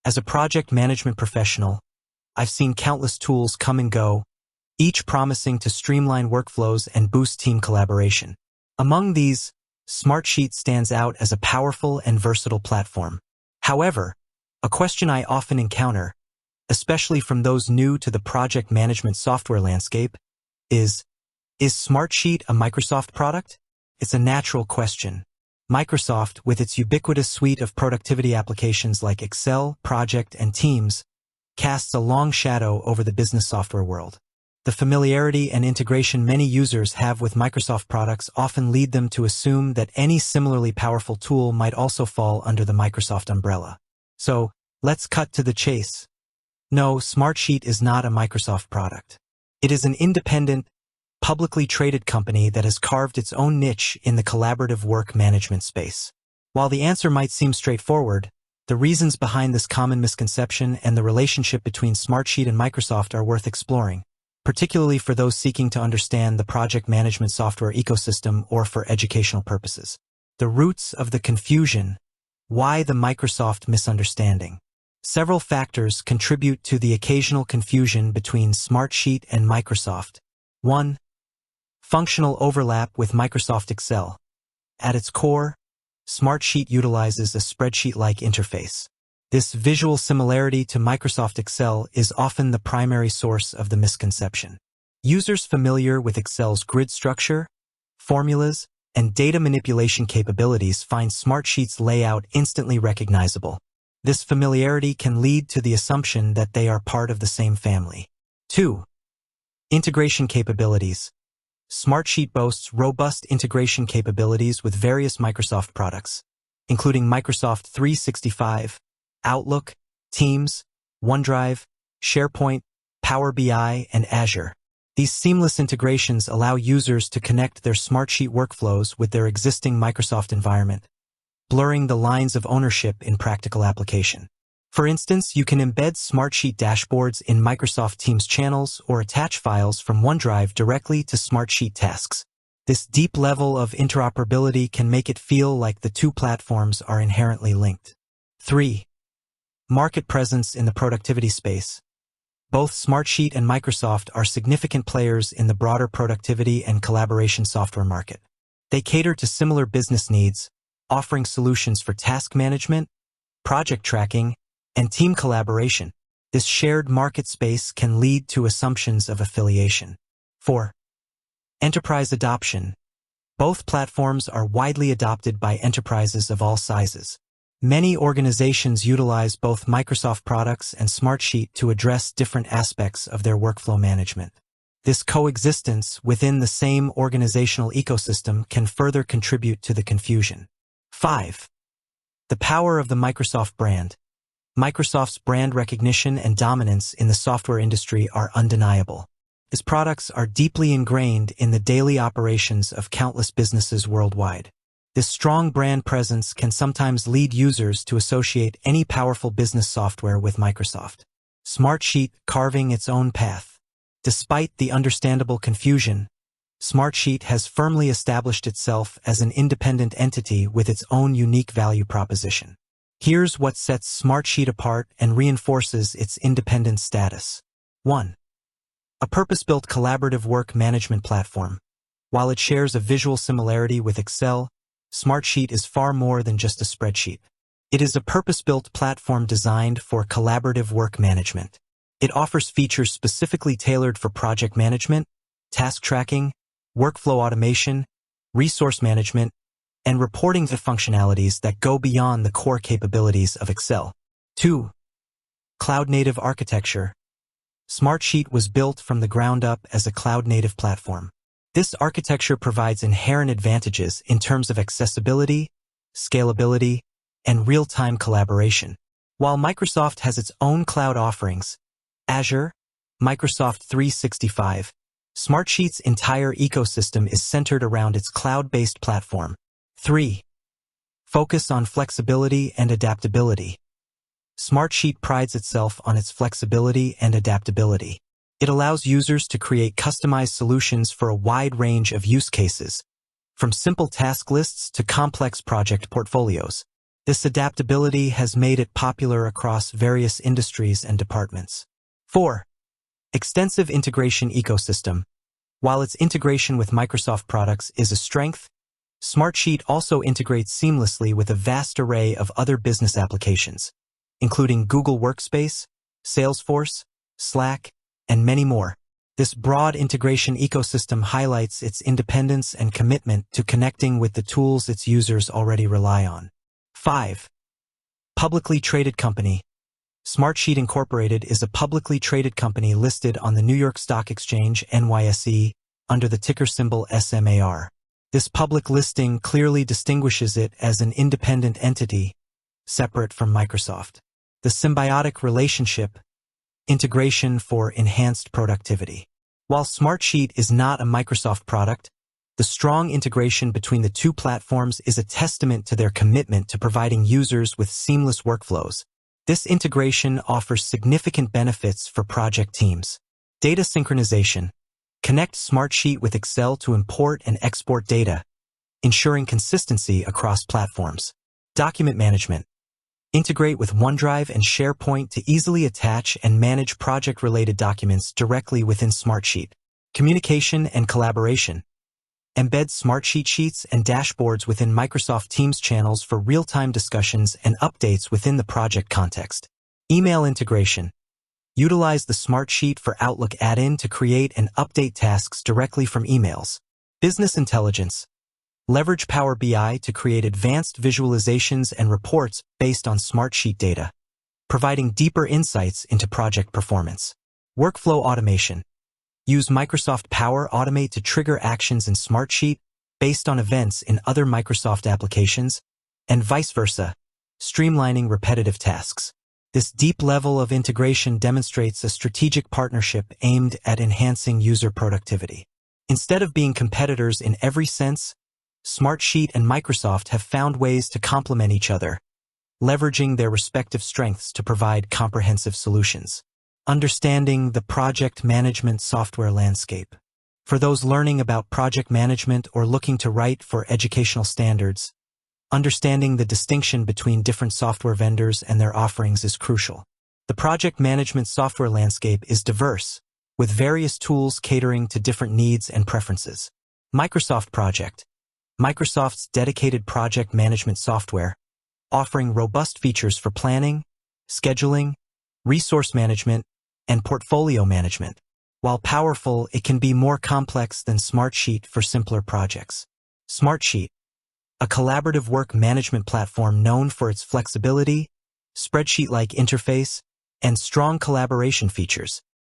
As a project management professional, I've seen countless tools come and go, each promising to streamline workflows and boost team collaboration. Among these, Smartsheet stands out as a powerful and versatile platform. However, a question I often encounter, especially from those new to the project management software landscape, is Smartsheet a Microsoft product? It's a natural question. Microsoft, with its ubiquitous suite of productivity applications like Excel, Project, and Teams, casts a long shadow over the business software world. The familiarity and integration many users have with Microsoft products often lead them to assume that any similarly powerful tool might also fall under the Microsoft umbrella. So, let's cut to the chase. No, Smartsheet is not a Microsoft product. It is an independent, publicly traded company that has carved its own niche in the collaborative work management space. While the answer might seem straightforward, the reasons behind this common misconception and the relationship between Smartsheet and Microsoft are worth exploring, particularly for those seeking to understand the project management software ecosystem or for educational purposes. The roots of the confusion. Why the Microsoft misunderstanding? Several factors contribute to the occasional confusion between Smartsheet and Microsoft. 1. Functional overlap with Microsoft Excel. At its core, Smartsheet utilizes a spreadsheet-like interface. This visual similarity to Microsoft Excel is often the primary source of the misconception. Users familiar with Excel's grid structure, formulas, and data manipulation capabilities find Smartsheet's layout instantly recognizable. This familiarity can lead to the assumption that they are part of the same family. 2. Integration capabilities. Smartsheet boasts robust integration capabilities with various Microsoft products, including Microsoft 365, Outlook, Teams, OneDrive, SharePoint, Power BI, and Azure. These seamless integrations allow users to connect their Smartsheet workflows with their existing Microsoft environment, blurring the lines of ownership in practical application. For instance, you can embed Smartsheet dashboards in Microsoft Teams channels or attach files from OneDrive directly to Smartsheet tasks. This deep level of interoperability can make it feel like the two platforms are inherently linked. 3. Market presence in the productivity space. Both Smartsheet and Microsoft are significant players in the broader productivity and collaboration software market. They cater to similar business needs, offering solutions for task management, project tracking, and team collaboration. This shared market space can lead to assumptions of affiliation. 4. Enterprise adoption. Both platforms are widely adopted by enterprises of all sizes. Many organizations utilize both Microsoft products and Smartsheet to address different aspects of their workflow management. This coexistence within the same organizational ecosystem can further contribute to the confusion. 5. The power of the Microsoft brand. Microsoft's brand recognition and dominance in the software industry are undeniable. Its products are deeply ingrained in the daily operations of countless businesses worldwide. This strong brand presence can sometimes lead users to associate any powerful business software with Microsoft. Smartsheet carving its own path. Despite the understandable confusion, Smartsheet has firmly established itself as an independent entity with its own unique value proposition. Here's what sets Smartsheet apart and reinforces its independent status. 1. A purpose-built collaborative work management platform. While it shares a visual similarity with Excel, Smartsheet is far more than just a spreadsheet. It is a purpose-built platform designed for collaborative work management. It offers features specifically tailored for project management, task tracking, workflow automation, resource management, and reporting to functionalities that go beyond the core capabilities of Excel. 2. Cloud-native architecture. Smartsheet was built from the ground up as a cloud-native platform. This architecture provides inherent advantages in terms of accessibility, scalability, and real-time collaboration. While Microsoft has its own cloud offerings, Azure, Microsoft 365, Smartsheet's entire ecosystem is centered around its cloud-based platform. 3. Focus on flexibility and adaptability. Smartsheet prides itself on its flexibility and adaptability. It allows users to create customized solutions for a wide range of use cases, from simple task lists to complex project portfolios. This adaptability has made it popular across various industries and departments. 4. Extensive integration ecosystem. While its integration with Microsoft products is a strength, Smartsheet also integrates seamlessly with a vast array of other business applications, including Google Workspace, Salesforce, Slack, and many more. This broad integration ecosystem highlights its independence and commitment to connecting with the tools its users already rely on. 5. Publicly traded company. Smartsheet Incorporated is a publicly traded company listed on the New York Stock Exchange (NYSE) under the ticker symbol SMAR. This public listing clearly distinguishes it as an independent entity, separate from Microsoft. The symbiotic relationship, integration for enhanced productivity. While Smartsheet is not a Microsoft product, the strong integration between the two platforms is a testament to their commitment to providing users with seamless workflows. This integration offers significant benefits for project teams. Data synchronization. Connect Smartsheet with Excel to import and export data, ensuring consistency across platforms. Document management. Integrate with OneDrive and SharePoint to easily attach and manage project-related documents directly within Smartsheet. Communication and collaboration. Embed Smartsheet sheets and dashboards within Microsoft Teams channels for real-time discussions and updates within the project context. Email integration. Utilize the Smartsheet for Outlook add-in to create and update tasks directly from emails. Business intelligence. Leverage Power BI to create advanced visualizations and reports based on Smartsheet data, providing deeper insights into project performance. Workflow automation. Use Microsoft Power Automate to trigger actions in Smartsheet based on events in other Microsoft applications, and vice versa, streamlining repetitive tasks. This deep level of integration demonstrates a strategic partnership aimed at enhancing user productivity. Instead of being competitors in every sense, Smartsheet and Microsoft have found ways to complement each other, leveraging their respective strengths to provide comprehensive solutions. Understanding the project management software landscape. For those learning about project management or looking to write for educational standards, understanding the distinction between different software vendors and their offerings is crucial. The project management software landscape is diverse, with various tools catering to different needs and preferences. Microsoft Project. Microsoft's dedicated project management software, offering robust features for planning, scheduling, resource management, and portfolio management. While powerful, it can be more complex than Smartsheet for simpler projects. Smartsheet, a collaborative work management platform known for its flexibility, spreadsheet-like interface, and strong collaboration features.